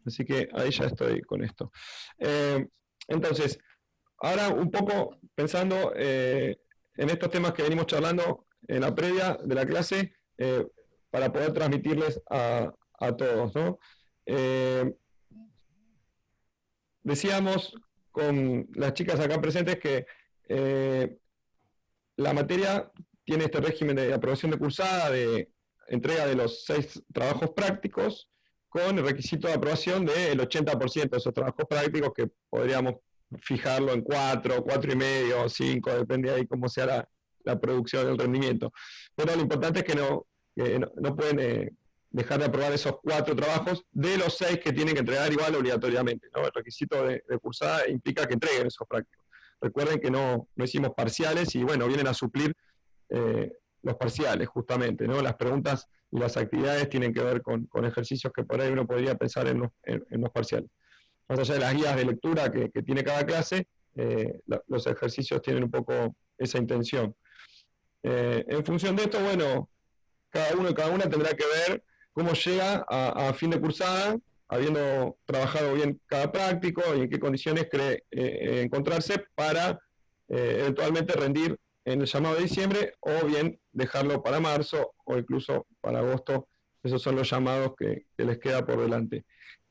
Así que ahí ya estoy con esto. Entonces, ahora un poco pensando en estos temas que venimos charlando en la previa de la clase, para poder transmitirles a todos, ¿no? Decíamos con las chicas acá presentes que la materia tiene este régimen de aprobación de cursada, de entrega de los 6 trabajos prácticos, con el requisito de aprobación del 80% de esos trabajos prácticos, que podríamos fijarlo en 4, 4,5, 5, depende ahí cómo sea la producción, el rendimiento. Pero lo importante es que no pueden dejar de aprobar esos 4 trabajos de los 6 que tienen que entregar igual obligatoriamente, ¿no? El requisito de cursada implica que entreguen esos prácticos. Recuerden que no hicimos parciales y bueno, vienen a suplir los parciales justamente, ¿no? Las preguntas y las actividades tienen que ver con ejercicios que por ahí uno podría pensar en los parciales. Más allá de las guías de lectura que tiene cada clase, los ejercicios tienen un poco esa intención. En función de esto, bueno, cada uno y cada una tendrá que ver cómo llega a fin de cursada, habiendo trabajado bien cada práctico y en qué condiciones cree encontrarse para eventualmente rendir en el llamado de diciembre o bien dejarlo para marzo o incluso para agosto. Esos son los llamados que les queda por delante.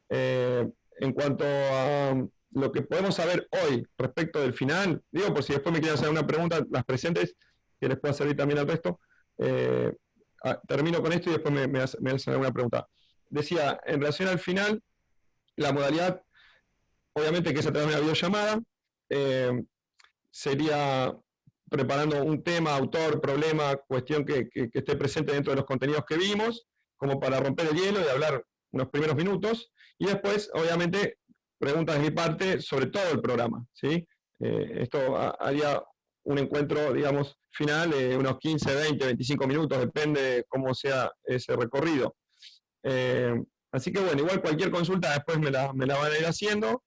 En cuanto a lo que podemos saber hoy respecto del final, digo por si después me quieren hacer una pregunta, las presentes, que les pueda servir también al resto, termino con esto y después me hacen alguna pregunta. Decía, en relación al final, la modalidad, obviamente que es a través de una videollamada, sería preparando un tema, autor, problema, cuestión que esté presente dentro de los contenidos que vimos, como para romper el hielo y hablar unos primeros minutos, y después, obviamente, preguntas de mi parte sobre todo el programa, ¿sí? Esto haría un encuentro, digamos, final de unos 15, 20, 25 minutos, depende de cómo sea ese recorrido. Así que bueno, igual cualquier consulta después me la van a ir haciendo.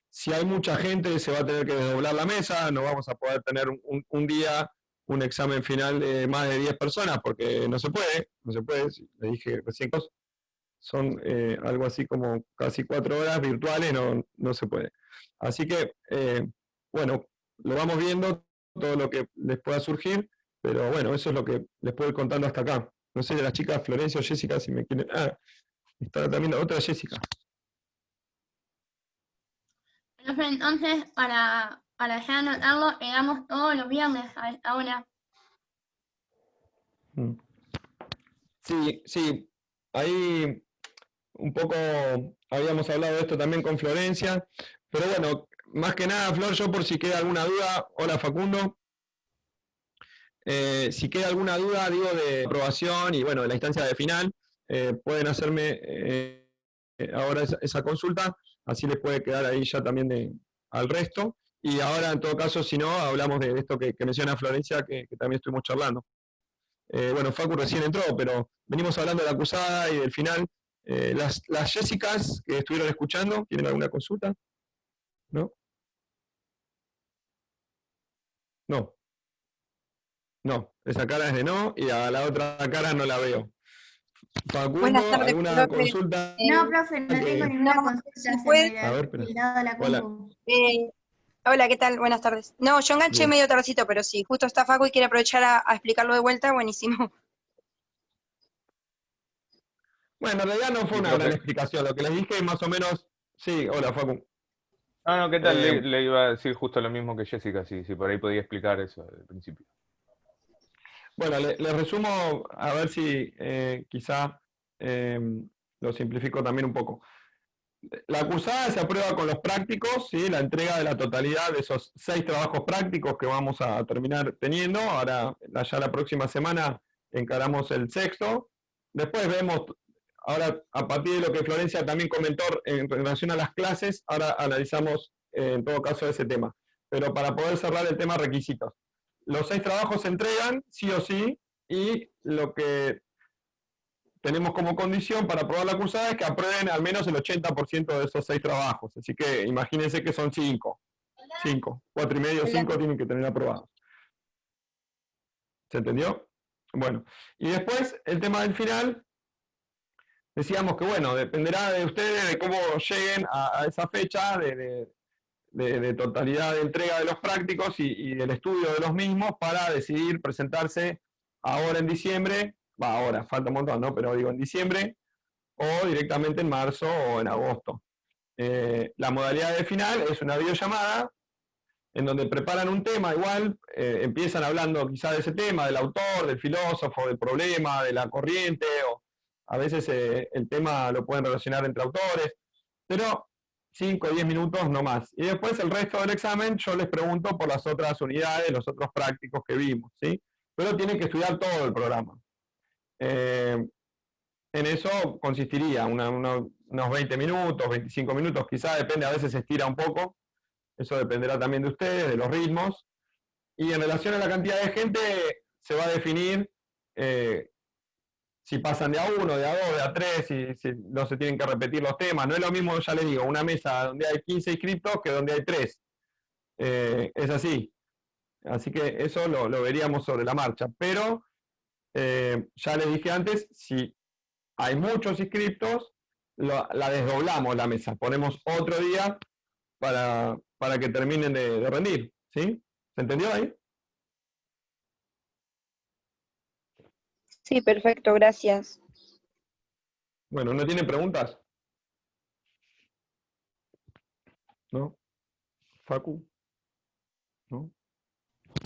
Si hay mucha gente, se va a tener que desdoblar la mesa, no vamos a poder tener un día un examen final de más de 10 personas, porque no se puede, le dije recién, son algo así como casi 4 horas virtuales, no se puede. Así que, bueno, lo vamos viendo, todo lo que les pueda surgir, pero bueno, eso es lo que les puedo ir contando hasta acá. No sé de las chicas Florencia o Jessica si me quieren... está también la otra Jessica. Entonces, para ya anotarlo, llegamos todos los viernes a esta hora. Sí, ahí un poco habíamos hablado de esto también con Florencia, pero bueno, más que nada, Flor, yo por si queda alguna duda, hola Facundo, si queda alguna duda, digo, de aprobación y bueno, de la instancia de final, pueden hacerme ahora esa consulta, así les puede quedar ahí ya también al resto, y ahora en todo caso, si no, hablamos de esto que menciona Florencia, que también estuvimos charlando. Bueno, Facu recién entró, pero venimos hablando de la acusada y del final. Las Jessicas que estuvieron escuchando, ¿tienen alguna consulta? ¿No? No, esa cara es de no y a la otra cara no la veo. Facundo, Buenas tardes, ¿alguna profe. consulta? No, profe, no tengo ninguna consulta, si se puede. me A ver, había espera. tildado la Hola. compu. Hola, ¿qué tal? Buenas tardes. No, yo enganché Bien. medio tardecito, pero si justo está Facu y quiere aprovechar a explicarlo de vuelta, buenísimo. Bueno, en realidad no fue Sí, una gran profe. explicación. Lo que les dije más o menos... Sí, hola Facu. No, ¿qué tal? Le iba a decir justo lo mismo que Jessica, si por ahí podía explicar eso al principio. Bueno, les resumo a ver si quizá lo simplifico también un poco. La cursada se aprueba con los prácticos, ¿sí? La entrega de la totalidad de esos 6 trabajos prácticos que vamos a terminar teniendo. Ahora, ya la próxima semana encaramos el 6º. Después vemos, ahora a partir de lo que Florencia también comentó en relación a las clases, ahora analizamos en todo caso ese tema. Pero para poder cerrar el tema requisitos. Los 6 trabajos se entregan, sí o sí, y lo que tenemos como condición para aprobar la cursada es que aprueben al menos el 80% de esos 6 trabajos. Así que imagínense que son 5. 4,5, 5 tienen que tener aprobados. ¿Se entendió? Bueno, y después el tema del final, decíamos que, bueno, dependerá de ustedes de cómo lleguen a esa fecha de totalidad de entrega de los prácticos y del estudio de los mismos para decidir presentarse ahora en diciembre, ahora, falta un montón, ¿no? Pero digo en diciembre, o directamente en marzo o en agosto. La modalidad de final es una videollamada en donde preparan un tema, igual empiezan hablando quizá de ese tema, del autor, del filósofo, del problema, de la corriente, o a veces el tema lo pueden relacionar entre autores, pero 5 o 10 minutos no más. Y después el resto del examen yo les pregunto por las otras unidades, los otros prácticos que vimos, ¿sí? Pero tienen que estudiar todo el programa. En eso consistiría unos 20 minutos, 25 minutos, quizá depende, a veces se estira un poco, eso dependerá también de ustedes, de los ritmos, y en relación a la cantidad de gente se va a definir si pasan de a uno, de a dos, de a tres, si no se tienen que repetir los temas. No es lo mismo, ya les digo, una mesa donde hay 15 inscriptos que donde hay 3. Es así. Así que eso lo veríamos sobre la marcha. Pero ya les dije antes, si hay muchos inscriptos, la desdoblamos la mesa. Ponemos otro día para que terminen de rendir. ¿Sí? ¿Se entendió ahí? Sí, perfecto, gracias. Bueno, ¿no tienen preguntas? ¿No? ¿Facu? ¿No?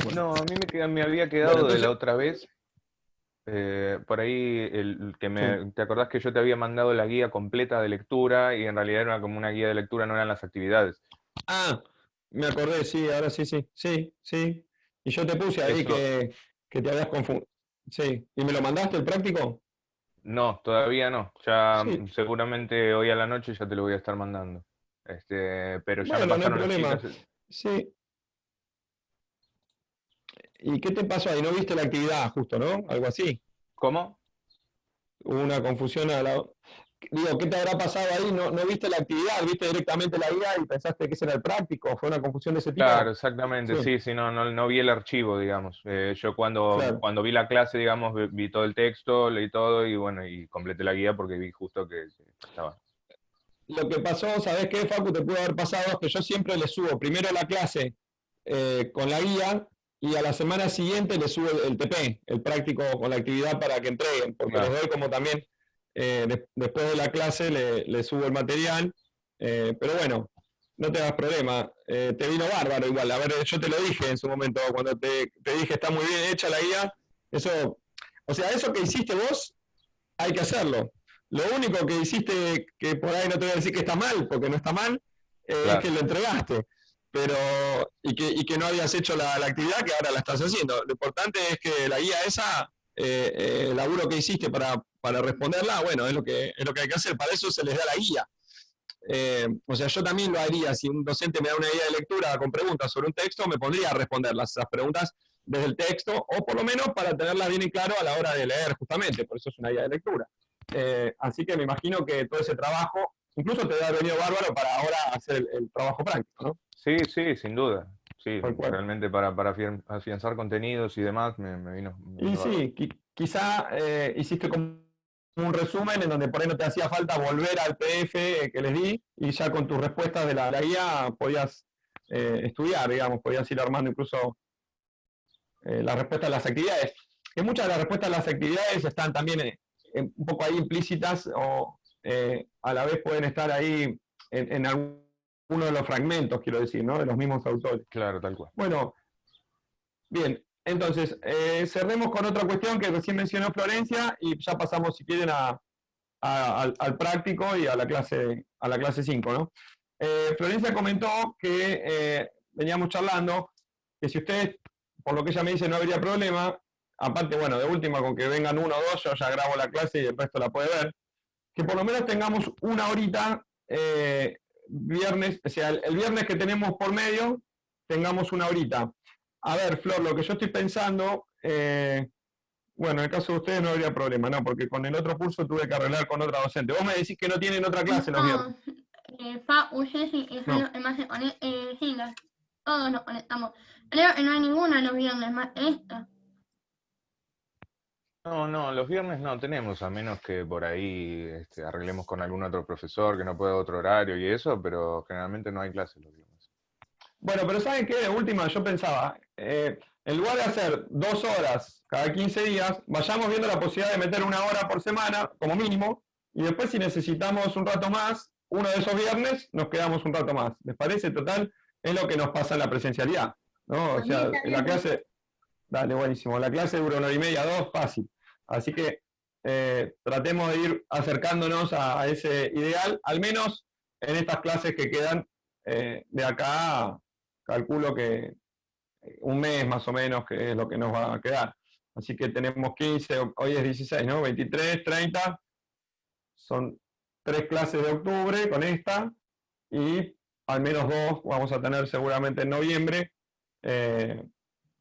Bueno. No, a mí me había Bueno, quedado de entonces, la otra vez, por ahí, sí. ¿te acordás que yo te había mandado la guía completa de lectura y en realidad era como una guía de lectura, no eran las actividades? Ah, me acordé, sí, ahora sí, sí, sí, sí. Y yo te puse ahí Eso, que te habías confundido. Sí. ¿Y me lo mandaste el práctico? no, todavía no. Ya Sí. seguramente hoy a la noche ya te lo voy a estar mandando. Pero ya me Bueno, no hay pasaron las problema. chicas. Sí. ¿Y qué te pasó ahí? ¿No viste la actividad justo, no? Algo así. ¿Cómo? Hubo una confusión a la... Digo, ¿qué te habrá pasado ahí? ¿No viste la actividad? ¿Viste directamente la guía y pensaste que ese era el práctico? ¿Fue una confusión de ese Claro, tipo? exactamente, Sí, sí, sí, no vi el archivo, digamos. Yo claro. cuando vi la clase, digamos, vi todo el texto, leí todo y bueno, y completé la guía porque vi justo que estaba. Lo que pasó, ¿sabés qué, Facu? Te pudo haber pasado es que yo siempre le subo primero la clase con la guía y a la semana siguiente le subo el TP, el práctico con la actividad para que entreguen, porque les Claro. doy como también, después de la clase le subo el material, pero bueno, no te hagas problema, te vino bárbaro igual, a ver, yo te lo dije en su momento, cuando te dije está muy bien hecha la guía, eso, o sea, eso que hiciste vos, hay que hacerlo. Lo único que hiciste, que por ahí no te voy a decir que está mal, porque no está mal, es Claro, que lo entregaste. Pero, y que no habías hecho la actividad que ahora la estás haciendo. Lo importante es que la guía esa, el laburo que hiciste para responderla, bueno, es lo que hay que hacer. Para eso se les da la guía. O sea, yo también lo haría. Si un docente me da una guía de lectura con preguntas sobre un texto, me pondría a responder esas preguntas desde el texto, o por lo menos para tenerlas bien en claro a la hora de leer, justamente. Por eso es una guía de lectura. Así que me imagino que todo ese trabajo, incluso te ha venido bárbaro para ahora hacer el trabajo práctico, ¿no? sí, sí, sin duda. Sí, Tal cual. realmente para afianzar contenidos y demás me Y vino bárbaro. sí, quizá hiciste como un resumen en donde por ahí no te hacía falta volver al PDF que les di y ya con tus respuestas de la guía podías estudiar, digamos, podías ir armando incluso las respuestas a las actividades. Que muchas de las respuestas a las actividades están también un poco ahí implícitas o a la vez pueden estar ahí en alguno de los fragmentos, quiero decir, ¿no? De los mismos autores. Claro, tal cual. Bueno, bien, entonces cerremos con otra cuestión que recién mencionó Florencia y ya pasamos, si quieren, al práctico y a la clase 5, ¿no? Florencia comentó que veníamos charlando que si ustedes, por lo que ella me dice, no habría problema, aparte, bueno, de última, con que vengan uno o dos, yo ya grabo la clase y el resto la puede ver, que por lo menos tengamos una horita viernes, o sea, el viernes que tenemos por medio, tengamos una horita. A ver, Flor, lo que yo estoy pensando, bueno, en el caso de ustedes no habría problema, ¿no? Porque con el otro curso tuve que arreglar con otra docente. Vos me decís que no tienen otra clase los viernes. No, Facu, Jessy y No. Jano, además sí, todos nos conectamos. Creo que no hay ninguna los viernes más esta. No, los viernes no tenemos, a menos que por ahí arreglemos con algún otro profesor que no pueda otro horario y eso, pero generalmente no hay clases los viernes. Bueno, pero ¿saben qué? De última, yo pensaba, en lugar de hacer 2 horas cada 15 días, vayamos viendo la posibilidad de meter 1 hora por semana, como mínimo, y después si necesitamos un rato más, uno de esos viernes, nos quedamos un rato más. ¿Les parece? Total, es lo que nos pasa en la presencialidad, ¿no? O sea, en la clase, dale, buenísimo, la clase dura 1 hora y media, 2, fácil. Así que tratemos de ir acercándonos a ese ideal, al menos en estas clases que quedan de acá, calculo que 1 mes más o menos, que es lo que nos va a quedar. Así que tenemos 15, hoy es 16, ¿no? 23, 30, son 3 clases de octubre con esta, y al menos 2 vamos a tener seguramente en noviembre.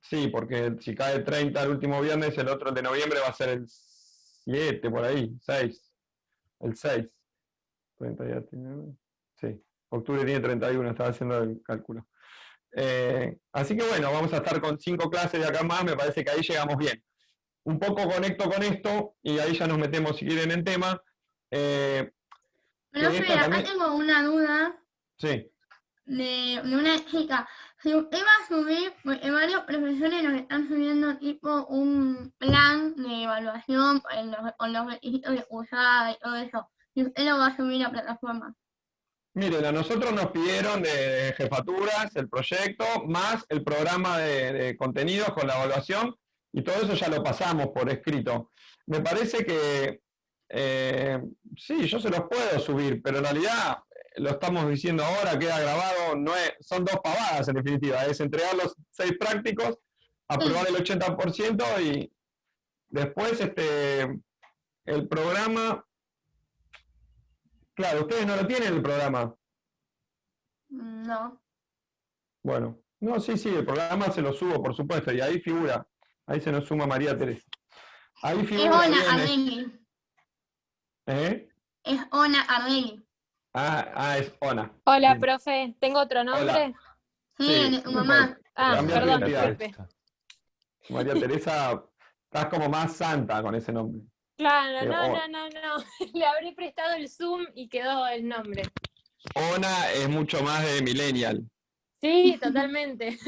Sí, porque si cae 30 el último viernes, el otro de noviembre va a ser el 7, por ahí, 6. El 6. 30 ya tiene, sí, octubre tiene 31, estaba haciendo el cálculo. Así que bueno, vamos a estar con 5 clases de acá más, me parece que ahí llegamos bien. Un poco conecto con esto, y ahí ya nos metemos si quieren en tema. Profe, acá tengo una duda Sí. de una chica. Si usted va a subir, porque varios profesores nos están subiendo tipo un plan de evaluación con los requisitos de cursada y todo eso. Si usted lo va a subir a plataforma. Miren, a nosotros nos pidieron de jefaturas el proyecto, más el programa de contenidos con la evaluación, y todo eso ya lo pasamos por escrito. Me parece que sí, yo se los puedo subir, pero en realidad lo estamos diciendo ahora, queda grabado, no es, son 2 pavadas en definitiva, es entregar los 6 prácticos, aprobar el 80% y después el programa. Claro, ustedes no lo tienen el programa. No. Bueno, no, sí, el programa se lo subo, por supuesto, y ahí figura, ahí se nos suma María Teresa. Ahí Es figura Ona bien. Arregui. ¿Eh? Es Ona Arregui. Es Ona. Hola, Bien. profe, ¿tengo otro nombre? Hola. Sí, el de tu mamá. Cambiá tu Perdón, identidad. disculpe. María Teresa, estás como más santa con ese nombre. Claro, no. Le habré prestado el Zoom y quedó el nombre. Ona es mucho más de millennial. Sí, totalmente.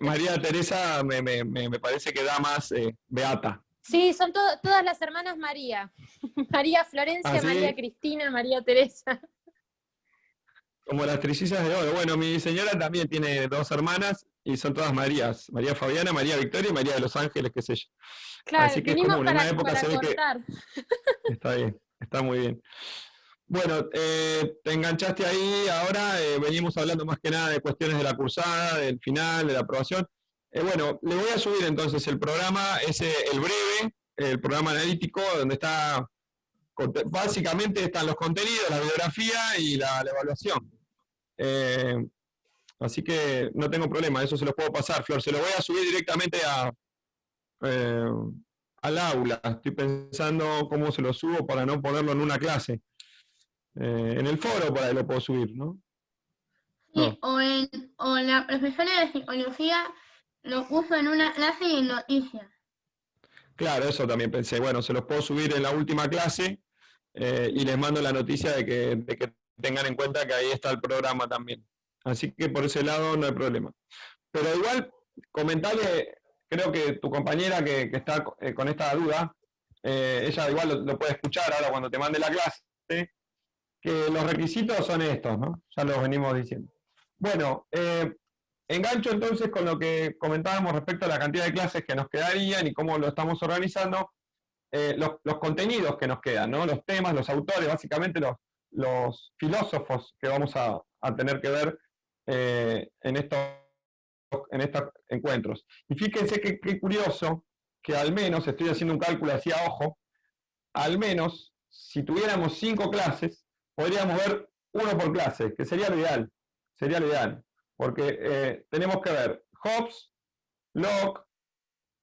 María Teresa me parece que da más beata. Sí, son todas las hermanas María. María Florencia, ¿Ah, sí? María Cristina, María Teresa. Como las trillizas de oro. Bueno, mi señora también tiene 2 hermanas y son todas Marías. María Fabiana, María Victoria y María de los Ángeles, qué sé yo. Claro, Así que es vinimos común. En para, una época para se ve cortar. que está bien, está muy bien. Bueno, te enganchaste ahí. Ahora venimos hablando más que nada de cuestiones de la cursada, del final, de la aprobación. Bueno, le voy a subir entonces el programa, el breve, el programa analítico, donde está, básicamente están los contenidos, la bibliografía y la evaluación. Así que no tengo problema, eso se los puedo pasar, Flor. Se lo voy a subir directamente al aula. Estoy pensando cómo se lo subo para no ponerlo en una clase. En el foro por ahí lo puedo subir, ¿no? Sí, o la profesora de psicología lo puso en una clase y en noticias. Claro, eso también pensé. Bueno, se los puedo subir en la última clase y les mando la noticia de que tengan en cuenta que ahí está el programa también. Así que por ese lado no hay problema. Pero igual, comentale, creo que tu compañera que está con esta duda, ella igual lo puede escuchar ahora cuando te mande la clase, que los requisitos son estos, ¿no? Ya los venimos diciendo. Bueno, engancho entonces con lo que comentábamos respecto a la cantidad de clases que nos quedarían y cómo lo estamos organizando, los contenidos que nos quedan, ¿no? Los temas, los autores, básicamente los filósofos que vamos a tener que ver en estos encuentros. Y fíjense qué curioso que al menos, estoy haciendo un cálculo así a ojo, al menos si tuviéramos 5 clases, podríamos ver 1 por clase, que sería lo ideal, porque tenemos que ver Hobbes, Locke,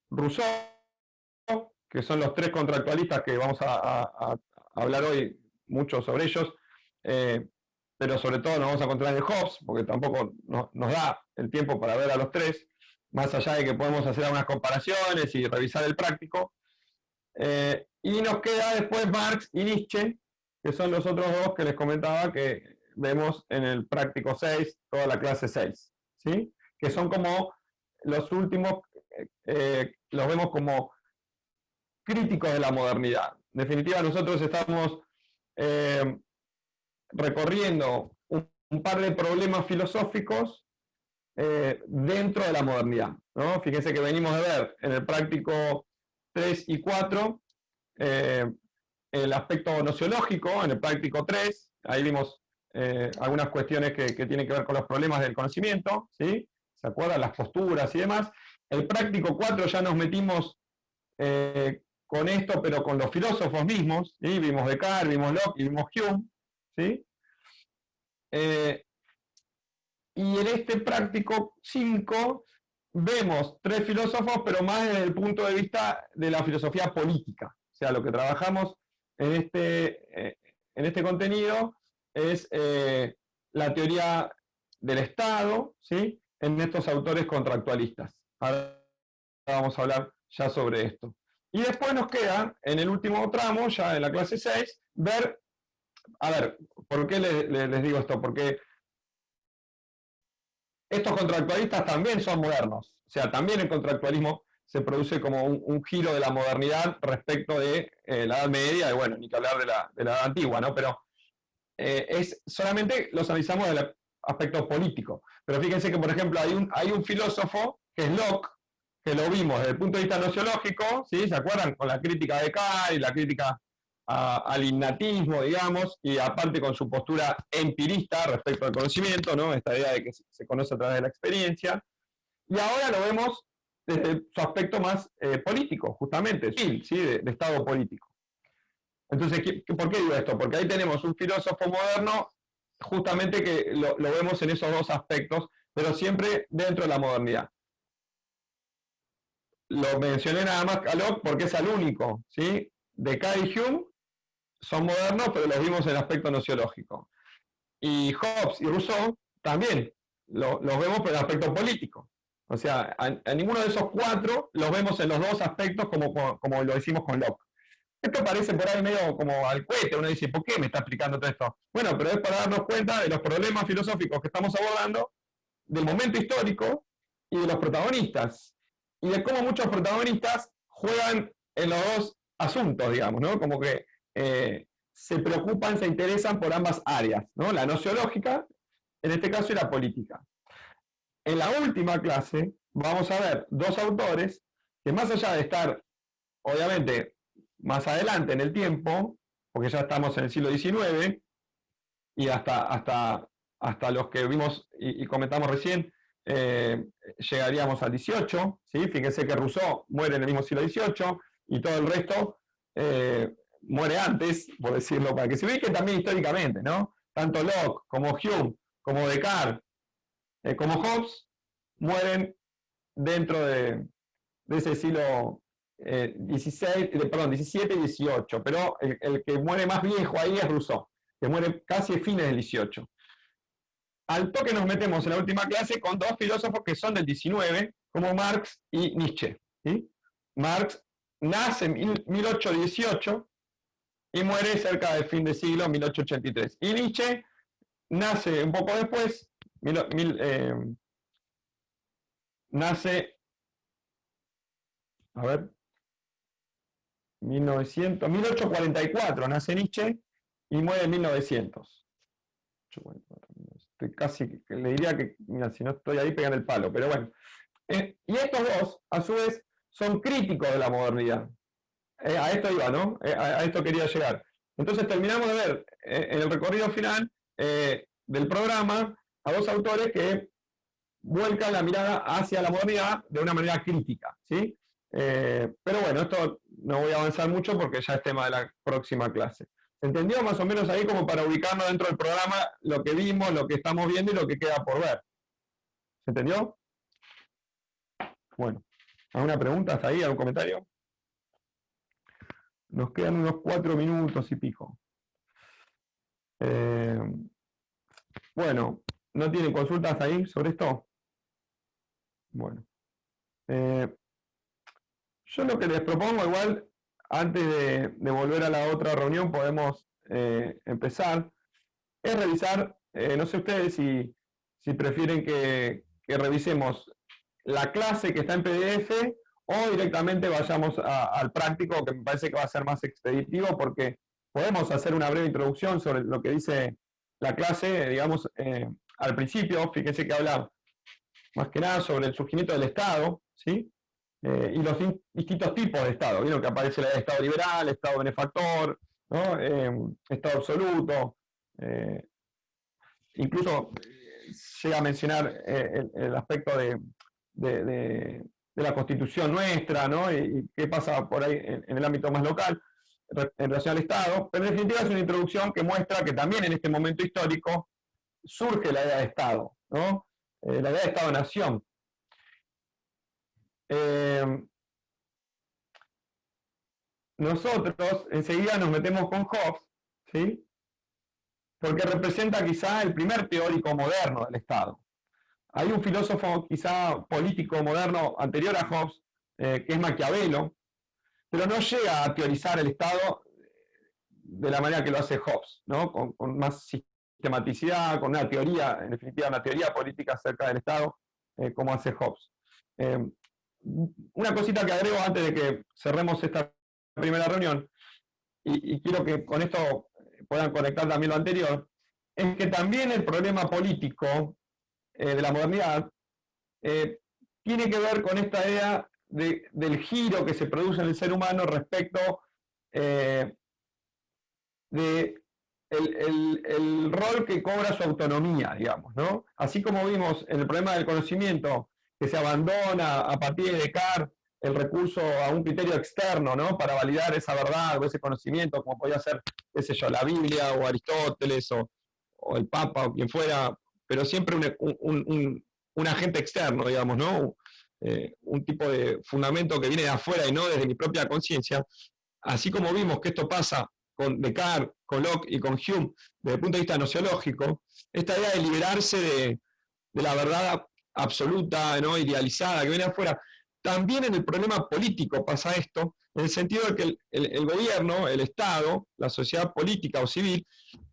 Rousseau, que son los 3 contractualistas que vamos a hablar hoy mucho sobre ellos, pero sobre todo nos vamos a encontrar en Hobbes, porque tampoco nos da el tiempo para ver a los 3, más allá de que podemos hacer algunas comparaciones y revisar el práctico. Y nos queda después Marx y Nietzsche, que son los otros dos que les comentaba que vemos en el práctico 6, toda la clase 6, ¿sí? Que son como los últimos, los vemos como críticos de la modernidad. En definitiva, nosotros estamos recorriendo un par de problemas filosóficos dentro de la modernidad, ¿no? Fíjense que venimos de ver en el práctico 3 y 4 el aspecto nociológico, en el práctico 3, ahí vimos algunas cuestiones que tienen que ver con los problemas del conocimiento, ¿sí? ¿Se acuerdan? Las posturas y demás. El práctico 4 ya nos metimos con esto, pero con los filósofos mismos, ¿sí? Vimos Descartes, vimos Locke y vimos Hume, ¿sí? Y en este práctico 5 vemos 3 filósofos, pero más desde el punto de vista de la filosofía política. O sea, lo que trabajamos en este contenido es la teoría del Estado, ¿sí? En estos autores contractualistas. Ahora vamos a hablar ya sobre esto. Y después nos queda, en el último tramo, ya en la clase 6, ver, a ver, ¿por qué les digo esto? Porque estos contractualistas también son modernos. O sea, también el contractualismo se produce como un giro de la modernidad respecto de la Edad Media, y bueno, ni que hablar de la Edad Antigua, ¿no? Pero solamente los analizamos del aspecto político. Pero fíjense que, por ejemplo, hay un filósofo, que es Locke, que lo vimos desde el punto de vista nociológico, ¿sí? ¿Se acuerdan? Con la crítica de Descartes y la crítica al innatismo, digamos, y aparte con su postura empirista respecto al conocimiento, ¿no? Esta idea de que se conoce a través de la experiencia. Y ahora lo vemos desde su aspecto más político, justamente, ¿sí? De Estado político. Entonces, ¿por qué digo esto? Porque ahí tenemos un filósofo moderno, justamente que lo vemos en esos dos aspectos, pero siempre dentro de la modernidad. Lo mencioné nada más a Locke porque es el único, ¿sí? Descartes y Hume son modernos, pero los vimos en el aspecto nociológico. Y Hobbes y Rousseau también los vemos por el aspecto político. O sea, a ninguno de esos 4 los vemos en los dos aspectos como lo decimos con Locke. Esto parece por ahí medio como al cohete, uno dice, ¿por qué me está explicando todo esto? Bueno, pero es para darnos cuenta de los problemas filosóficos que estamos abordando, del momento histórico y de los protagonistas. Y de cómo muchos protagonistas juegan en los dos asuntos, digamos, ¿no? Como que se preocupan, se interesan por ambas áreas, ¿no? La nociológica, en este caso, y la política. En la última clase vamos a ver 2 autores que, más allá de estar, obviamente, más adelante en el tiempo, porque ya estamos en el siglo XIX, y hasta los que vimos y comentamos recién, llegaríamos al XVIII, ¿sí? Fíjense que Rousseau muere en el mismo siglo XVIII, y todo el resto muere antes, por decirlo, para que se ubiquen también históricamente, ¿no? Tanto Locke, como Hume, como Descartes, como Hobbes, mueren dentro de ese siglo XVII y XVIII, pero el que muere más viejo ahí es Rousseau, que muere casi a fines del XVIII. Al toque nos metemos en la última clase con 2 filósofos que son del XIX, como Marx y Nietzsche, ¿sí? Marx nace en 1818 y muere cerca del fin del siglo, 1883. Y Nietzsche nace un poco después, nace, a ver, 1844 nace Nietzsche y muere en 1900. Estoy casi, le diría que, mira, si no estoy ahí pegan el palo, pero bueno. Y estos 2, a su vez, son críticos de la modernidad. A esto iba, ¿no? A esto quería llegar. Entonces terminamos de ver en el recorrido final del programa a 2 autores que vuelcan la mirada hacia la modernidad de una manera crítica, ¿sí? Pero bueno, esto no voy a avanzar mucho porque ya es tema de la próxima clase. ¿Se entendió más o menos ahí como para ubicarnos dentro del programa lo que vimos, lo que estamos viendo y lo que queda por ver? ¿Se entendió? Bueno, ¿alguna pregunta hasta ahí? ¿Algún comentario? Nos quedan unos 4 minutos y pico. Bueno, ¿no tienen consultas ahí sobre esto? Bueno. Yo lo que les propongo igual, antes de volver a la otra reunión podemos empezar, es revisar, no sé ustedes si prefieren que revisemos la clase que está en PDF o directamente vayamos al práctico, que me parece que va a ser más expeditivo, porque podemos hacer una breve introducción sobre lo que dice la clase, digamos, al principio. Fíjense que habla más que nada sobre el surgimiento del Estado, ¿sí? Y los distintos tipos de Estado. Vieron que aparece el Estado liberal, Estado benefactor, ¿no? Estado absoluto, incluso llega a mencionar el aspecto de la Constitución nuestra, ¿no? Y qué pasa por ahí en el ámbito más local en relación al Estado, pero en definitiva es una introducción que muestra que también en este momento histórico surge la idea de Estado, ¿no? La idea de Estado-Nación. Nosotros enseguida nos metemos con Hobbes, ¿sí? Porque representa quizá el primer teórico moderno del Estado. Hay un filósofo quizá político moderno anterior a Hobbes, que es Maquiavelo, pero no llega a teorizar el Estado de la manera que lo hace Hobbes, ¿no? Con más sistematicidad, con una teoría, en definitiva una teoría política acerca del Estado, como hace Hobbes. Una cosita que agrego antes de que cerremos esta primera reunión, y quiero que con esto puedan conectar también lo anterior, es que también el problema político de la modernidad tiene que ver con esta idea del giro que se produce en el ser humano respecto de el rol que cobra su autonomía, digamos, ¿no? Así como vimos en el problema del conocimiento, que se abandona a partir de Descartes el recurso a un criterio externo, ¿no? Para validar esa verdad o ese conocimiento, como podía ser, qué sé yo, la Biblia o Aristóteles o el Papa o quien fuera, pero siempre un agente externo, digamos, ¿no? Un tipo de fundamento que viene de afuera y no desde mi propia conciencia. Así como vimos que esto pasa con Descartes, con Locke y con Hume, desde el punto de vista nociológico, esta idea de liberarse de la verdad absoluta, ¿no? Idealizada, que viene de afuera. También en el problema político pasa esto, en el sentido de que el gobierno, el Estado, la sociedad política o civil,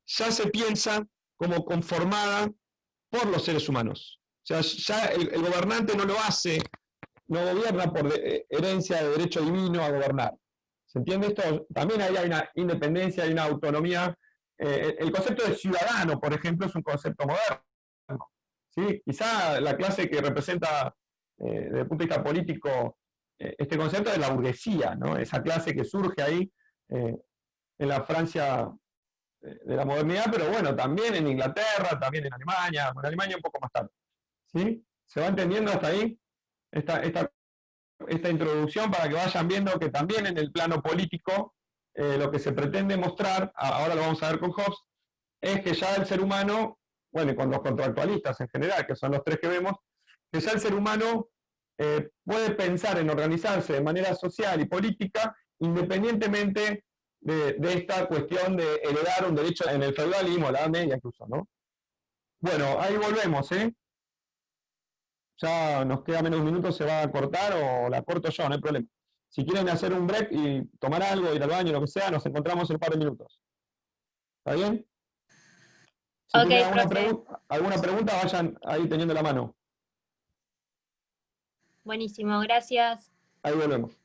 ya se piensa como conformada por los seres humanos. O sea, ya el gobernante no lo hace, no gobierna por herencia de derecho divino a gobernar. ¿Se entiende esto? También ahí hay una independencia, hay una autonomía. El concepto de ciudadano, por ejemplo, es un concepto moderno. ¿Sí? Quizá la clase que representa, desde el punto de vista político, este concepto es la burguesía, ¿no? Esa clase que surge ahí en la Francia de la modernidad, pero bueno, también en Inglaterra, también en Alemania, bueno, en Alemania un poco más tarde. ¿Sí? ¿Se va entendiendo hasta ahí esta introducción para que vayan viendo que también en el plano político lo que se pretende mostrar, ahora lo vamos a ver con Hobbes, es que ya el ser humano, bueno, y con los contractualistas en general, que son los tres que vemos, que ya el ser humano puede pensar en organizarse de manera social y política independientemente de esta cuestión de heredar un derecho en el feudalismo, la Edad Media incluso, ¿no? Bueno, ahí volvemos, ¿eh? Ya nos queda menos de un minuto, se va a cortar o la corto yo, no hay problema. Si quieren hacer un break y tomar algo, ir al baño, lo que sea, nos encontramos en un par de minutos. ¿Está bien? Si Ok, tienen profe. alguna pregunta, vayan ahí teniendo la mano. Buenísimo, gracias. Ahí volvemos.